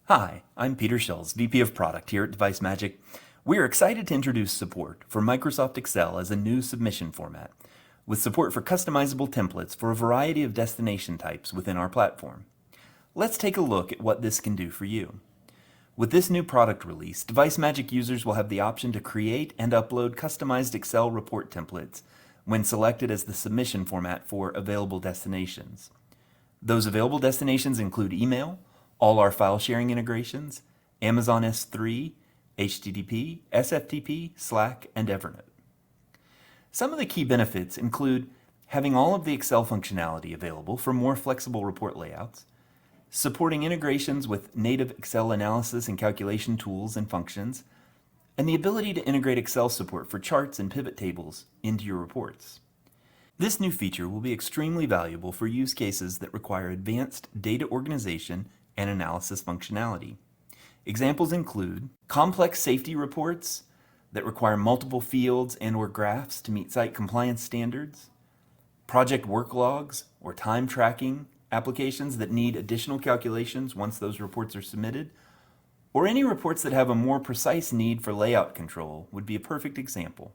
Hi, I'm Peter Schulz, VP of Product here at Device Magic. We are excited to introduce support for Microsoft Excel as a new submission format, with support for customizable templates for a variety of destination types within our platform. Let's take a look at what this can do for you. With this new product release, Device Magic users will have the option to create and upload customized Excel report templates when selected as the submission format for available destinations. Those available destinations include email, all our file sharing integrations, Amazon S3, HTTP, SFTP, Slack, and Evernote. Some of the key benefits include having all of the Excel functionality available for more flexible report layouts, supporting integrations with native Excel analysis and calculation tools and functions, and the ability to integrate Excel support for charts and pivot tables into your reports. This new feature will be extremely valuable for use cases that require advanced data organization and analysis functionality. Examples include complex safety reports that require multiple fields and/or graphs to meet site compliance standards, project work logs or time tracking applications that need additional calculations once those reports are submitted, or any reports that have a more precise need for layout control would be a perfect example.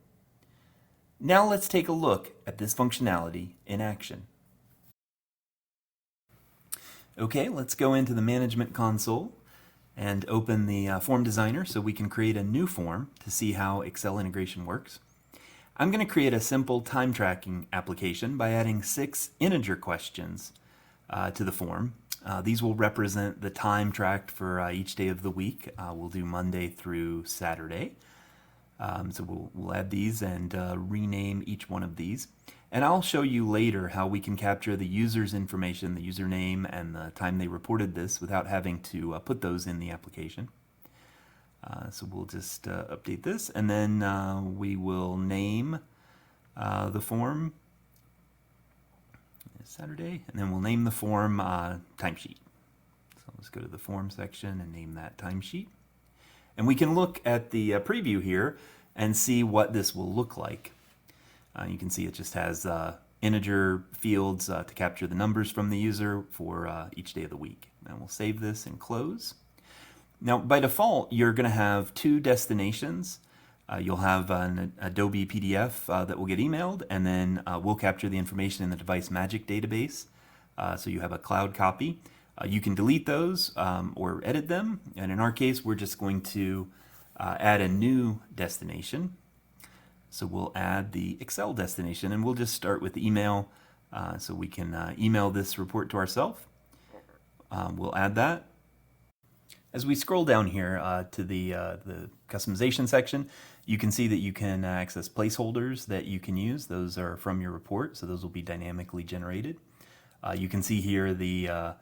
Now let's take a look at this functionality in action. Okay, let's go into the Management Console and open the Form Designer so we can create a new form to see how Excel integration works. I'm going to create a simple time tracking application by adding 6 integer questions to the form. These will represent the time tracked for each day of the week. We'll do Monday through Saturday. So we'll add these and rename each one of these. And I'll show you later how we can capture the user's information, the username, and the time they reported this without having to put those in the application. So we'll just update this, and then we will name the form Saturday, and then we'll name the form timesheet. So let's go to the form section and name that timesheet. And we can look at the preview here and see what this will look like. You can see it just has integer fields to capture the numbers from the user for each day of the week. And we'll save this and close. Now, by default, you're going to have 2 destinations. You'll have an Adobe PDF that will get emailed, and then we'll capture the information in the Device Magic database. So you have a cloud copy. You can delete those or edit them, and in our case, we're just going to add a new destination. So we'll add the Excel destination, and we'll just start with email so we can email this report to ourselves. We'll add that. As we scroll down here to the customization section, you can see that you can access placeholders that you can use. Those are from your report, so those will be dynamically generated. You can see here the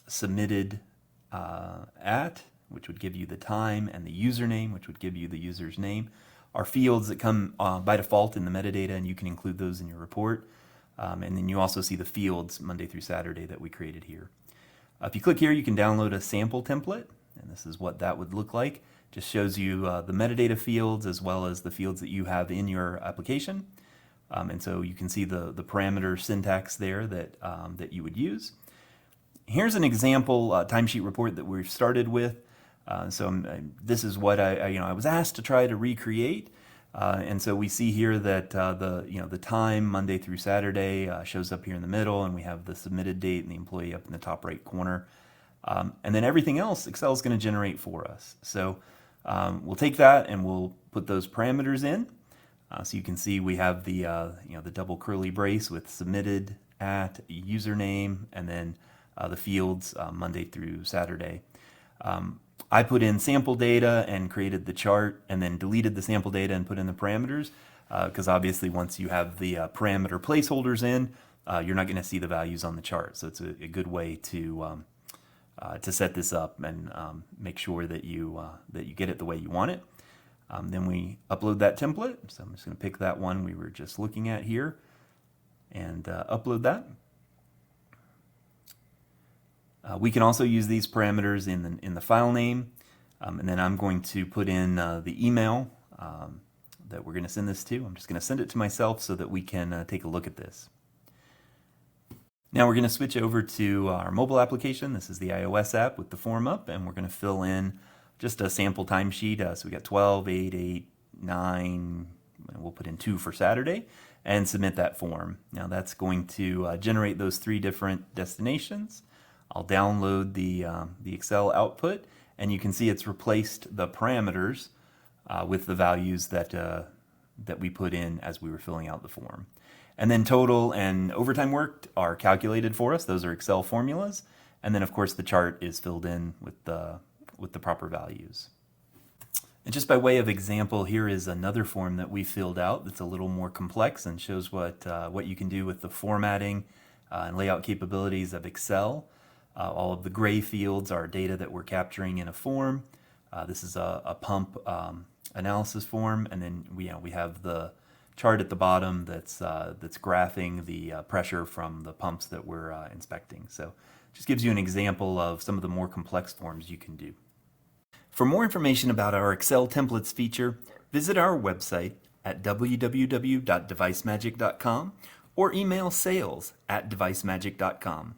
submitted at, which would give you the time, and the username, which would give you the user's name, are fields that come by default in the metadata, and you can include those in your report. And then you also see the fields Monday through Saturday that we created here. If you click here, you can download a sample template, and this is what that would look like. Just shows you the metadata fields as well as the fields that you have in your application. And so you can see the parameter syntax there that you would use. Here's an example timesheet report that we've started with. This is what I was asked to try to recreate, and so we see here that the time Monday through Saturday shows up here in the middle, and we have the submitted date and the employee up in the top right corner, and then everything else Excel is going to generate for us. So we'll take that and we'll put those parameters in. So you can see we have the double curly brace with submitted at username, and then the fields Monday through Saturday. I put in sample data and created the chart, and then deleted the sample data and put in the parameters, because obviously once you have the parameter placeholders in, you're not going to see the values on the chart. So it's a good way to set this up and make sure that you get it the way you want it. Then we upload that template. So I'm just going to pick that one we were just looking at here and upload that. We can also use these parameters in the file name, and then I'm going to put in the email that we're going to send this to. I'm just going to send it to myself so that we can take a look at this. Now we're going to switch over to our mobile application. This is the iOS app with the form up, and we're going to fill in just a sample timesheet. So we got 12, 8, 8, 9, and we'll put in 2 for Saturday, and submit that form. Now that's going to generate those 3 different destinations. I'll download the Excel output, and you can see it's replaced the parameters with the values that we put in as we were filling out the form. And then total and overtime worked are calculated for us. Those are Excel formulas. And then of course the chart is filled in with the proper values. And just by way of example, here is another form that we filled out that's a little more complex and shows what you can do with the formatting and layout capabilities of Excel. All of the gray fields are data that we're capturing in a form. This is a pump analysis form, and then we have the chart at the bottom that's graphing the pressure from the pumps that we're inspecting. So just gives you an example of some of the more complex forms you can do. For more information about our Excel templates feature, visit our website at www.devicemagic.com or email sales@devicemagic.com.